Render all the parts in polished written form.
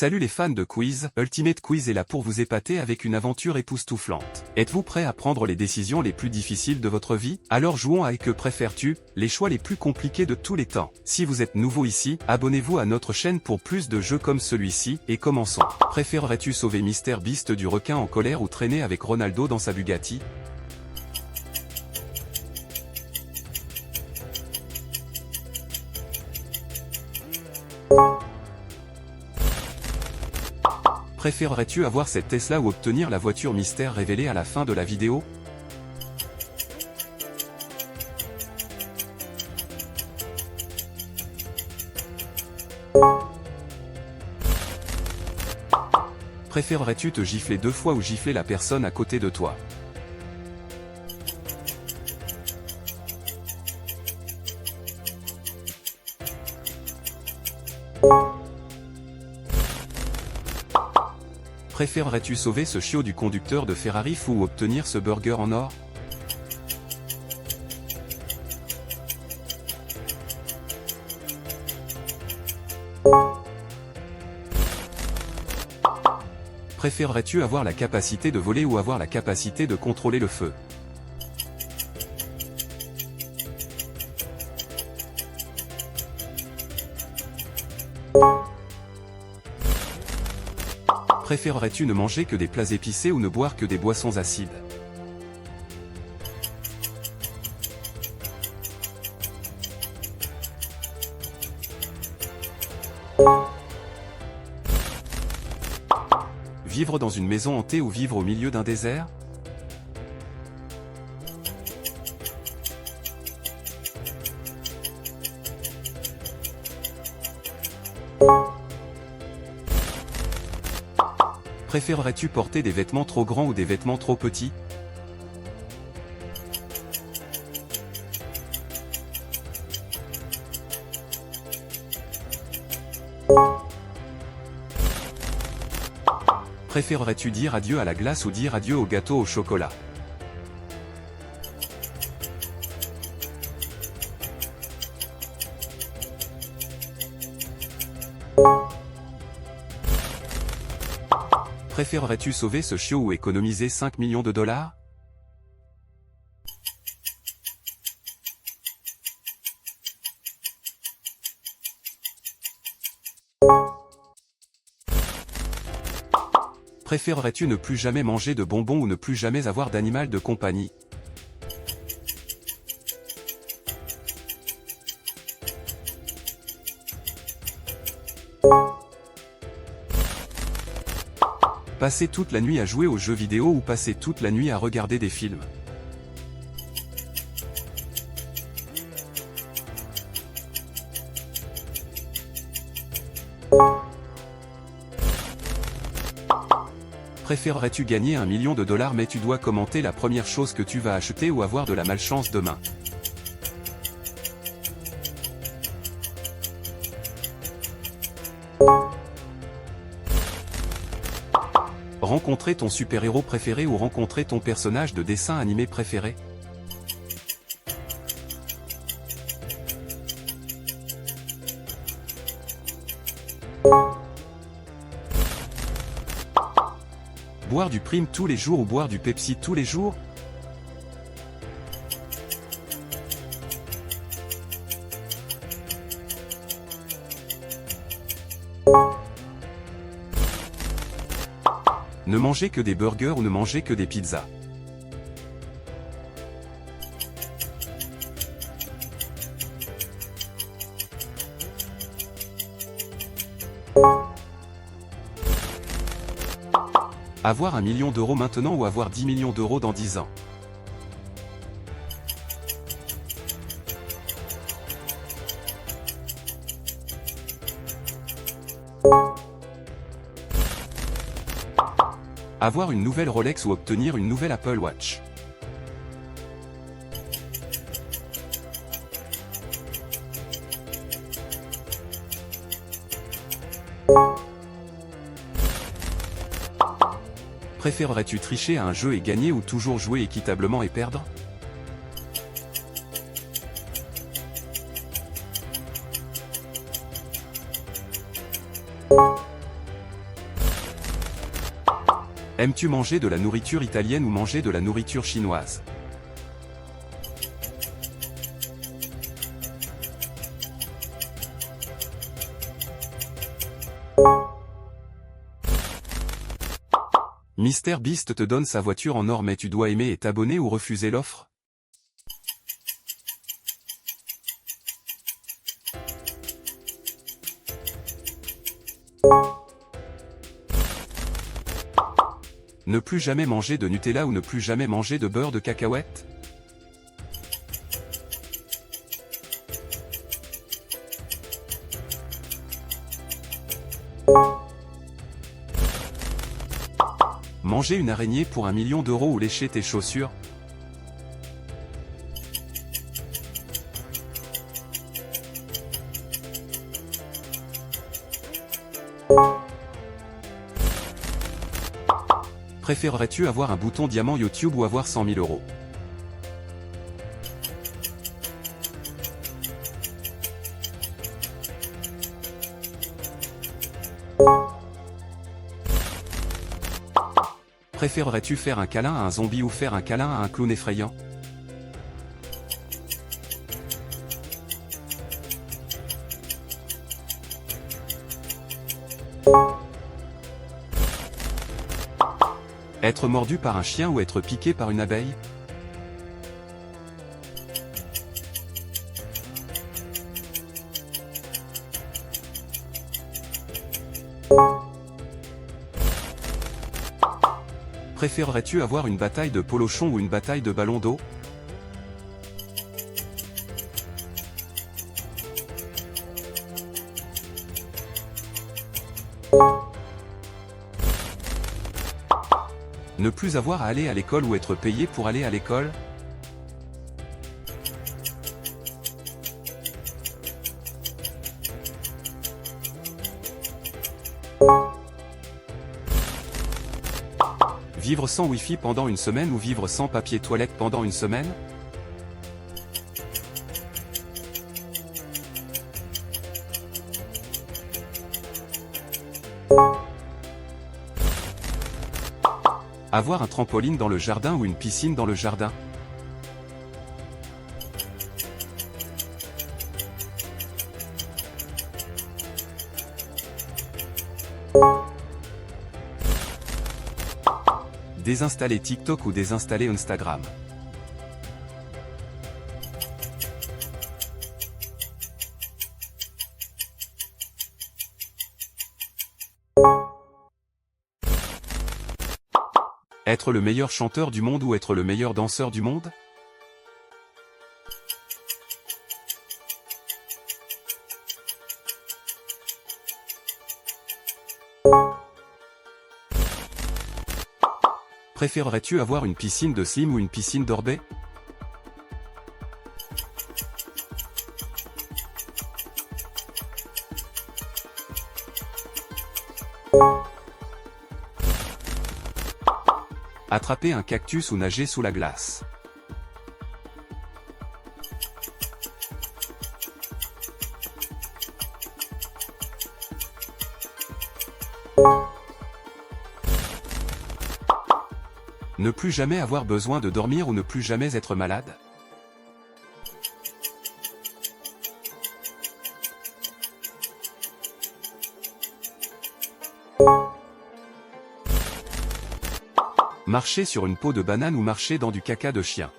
Salut les fans de quiz, Ultimate Quiz est là pour vous épater avec une aventure époustouflante. Êtes-vous prêt à prendre les décisions les plus difficiles de votre vie? Alors jouons à Que préfères-tu, les choix les plus compliqués de tous les temps. Si vous êtes nouveau ici, abonnez-vous à notre chaîne pour plus de jeux comme celui-ci, et commençons. Préférerais-tu sauver Mr Beast du requin en colère ou traîner avec Ronaldo dans sa Bugatti? Préférerais-tu avoir cette Tesla ou obtenir la voiture mystère révélée à la fin de la vidéo? Préférerais-tu te gifler 2 fois ou gifler la personne à côté de toi? Préférerais-tu sauver ce chiot du conducteur de Ferrari fou ou obtenir ce burger en or? Préférerais-tu avoir la capacité de voler ou avoir la capacité de contrôler le feu? Préférerais-tu ne manger que des plats épicés ou ne boire que des boissons acides? Vivre dans une maison hantée ou vivre au milieu d'un désert? Préférerais-tu porter des vêtements trop grands ou des vêtements trop petits? Préférerais-tu dire adieu à la glace ou dire adieu au gâteau au chocolat? Préférerais-tu sauver ce chiot ou économiser 5 millions de dollars? Préférerais-tu ne plus jamais manger de bonbons ou ne plus jamais avoir d'animal de compagnie? Passer toute la nuit à jouer aux jeux vidéo ou passer toute la nuit à regarder des films? Préférerais-tu gagner 1 million de dollars mais tu dois commenter la première chose que tu vas acheter ou avoir de la malchance demain? Rencontrer ton super-héros préféré ou rencontrer ton personnage de dessin animé préféré? Boire du Prime tous les jours ou boire du Pepsi tous les jours? Ne manger que des burgers ou ne manger que des pizzas? Avoir 1 million d'euros maintenant ou avoir 10 millions d'euros dans 10 ans? Avoir une nouvelle Rolex ou obtenir une nouvelle Apple Watch? Préférerais-tu tricher à un jeu et gagner ou toujours jouer équitablement et perdre? Aimes-tu manger de la nourriture italienne ou manger de la nourriture chinoise? MrBeast te donne sa voiture en or mais tu dois aimer et t'abonner ou refuser l'offre? Ne plus jamais manger de Nutella ou ne plus jamais manger de beurre de cacahuète? Manger une araignée pour 1 million d'euros ou lécher tes chaussures? Préférerais-tu avoir un bouton diamant YouTube ou avoir 100 000 euros? Préférerais-tu faire un câlin à un zombie ou faire un câlin à un clown effrayant? Être mordu par un chien ou être piqué par une abeille? Préférerais-tu avoir une bataille de polochon ou une bataille de ballon d'eau? Ne plus avoir à aller à l'école ou être payé pour aller à l'école? Vivre sans Wi-Fi pendant une semaine ou vivre sans papier toilette pendant une semaine? Avoir un trampoline dans le jardin ou une piscine dans le jardin? Désinstaller TikTok ou désinstaller Instagram? Être le meilleur chanteur du monde ou être le meilleur danseur du monde? Préférerais-tu avoir une piscine de slim ou une piscine d'Orbet? Attraper un cactus ou nager sous la glace? Ne plus jamais avoir besoin de dormir ou ne plus jamais être malade? Marcher sur une peau de banane ou marcher dans du caca de chien?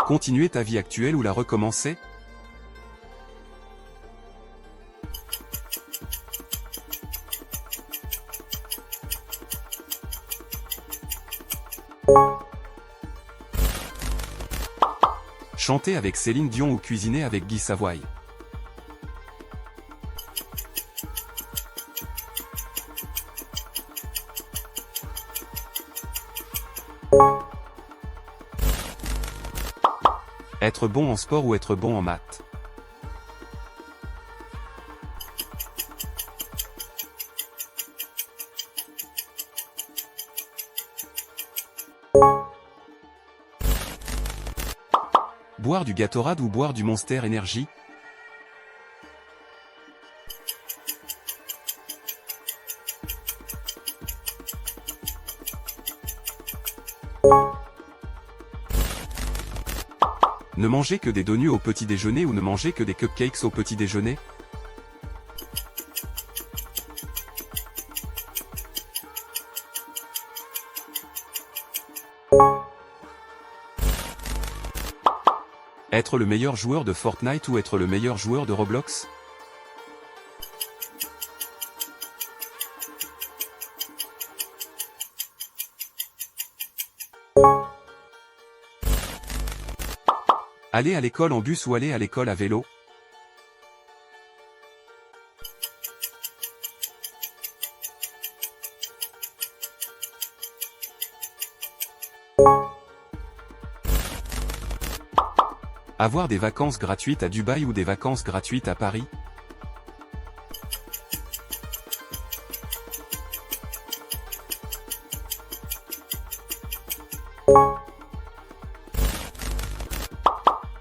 Continuer ta vie actuelle ou la recommencer? Chanter avec Céline Dion ou cuisiner avec Guy Savoy? Être bon en sport ou être bon en maths? Boire du Gatorade ou boire du Monster Energy? Ne manger que des donuts au petit déjeuner ou ne manger que des cupcakes au petit déjeuner? Être le meilleur joueur de Fortnite ou être le meilleur joueur de Roblox? Aller à l'école en bus ou aller à l'école à vélo? Avoir des vacances gratuites à Dubaï ou des vacances gratuites à Paris?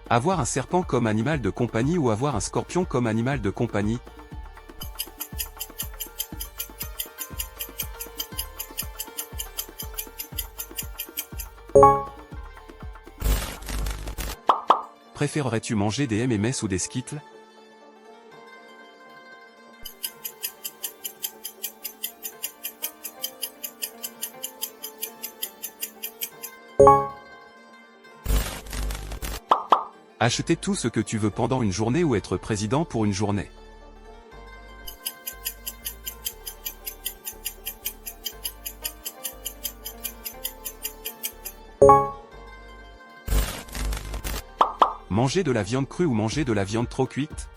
Avoir un serpent comme animal de compagnie ou avoir un scorpion comme animal de compagnie? Préférerais-tu manger des M&M's ou des Skittles? Acheter tout ce que tu veux pendant une journée ou être président pour une journée? Manger de la viande crue ou manger de la viande trop cuite?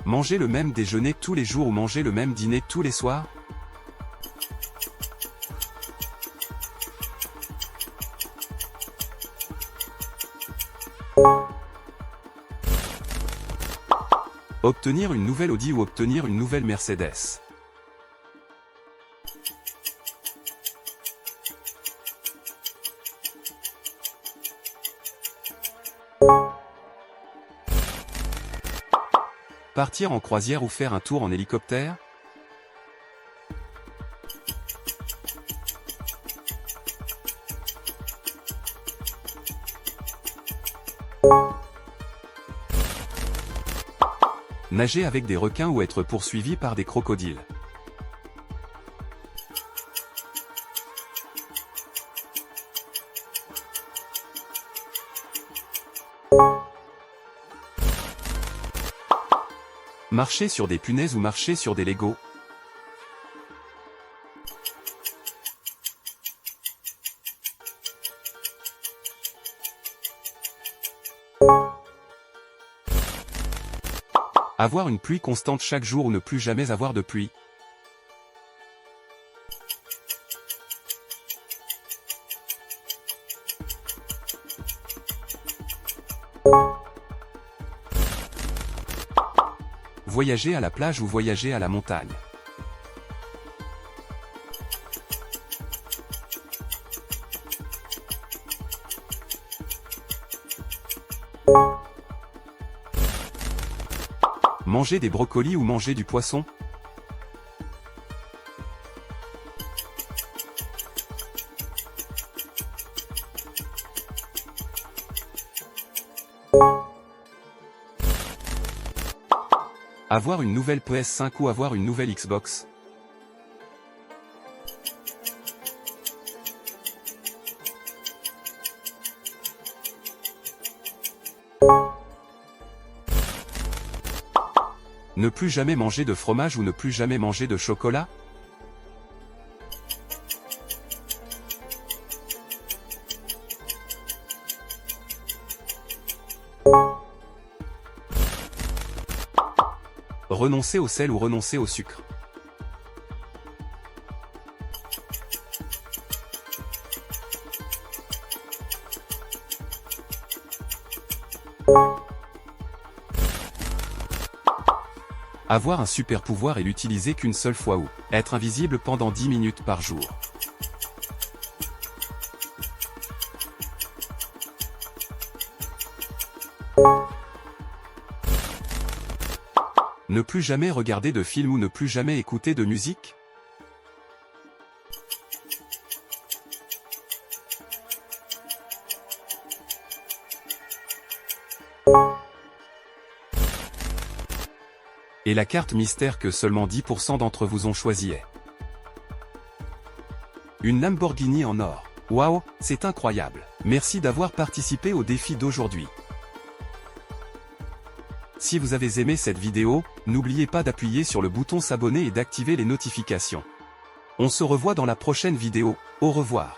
Manger le même déjeuner tous les jours ou manger le même dîner tous les soirs? Obtenir une nouvelle Audi ou obtenir une nouvelle Mercedes? Partir en croisière ou faire un tour en hélicoptère? Nager avec des requins ou être poursuivi par des crocodiles? Marcher sur des punaises ou marcher sur des Legos? Avoir une pluie constante chaque jour ou ne plus jamais avoir de pluie? Voyager à la plage ou voyager à la montagne? Manger des brocolis ou manger du poisson? Avoir une nouvelle PS5 ou avoir une nouvelle Xbox? Ne plus jamais manger de fromage ou ne plus jamais manger de chocolat? Renoncer au sel ou renoncer au sucre? Avoir un super pouvoir et l'utiliser qu'une seule fois ou être invisible pendant 10 minutes par jour. Ne plus jamais regarder de film ou ne plus jamais écouter de musique? Et la carte mystère que seulement 10% d'entre vous ont choisi est une Lamborghini en or. Waouh, c'est incroyable. Merci d'avoir participé au défi d'aujourd'hui. Si vous avez aimé cette vidéo, n'oubliez pas d'appuyer sur le bouton s'abonner et d'activer les notifications. On se revoit dans la prochaine vidéo, au revoir.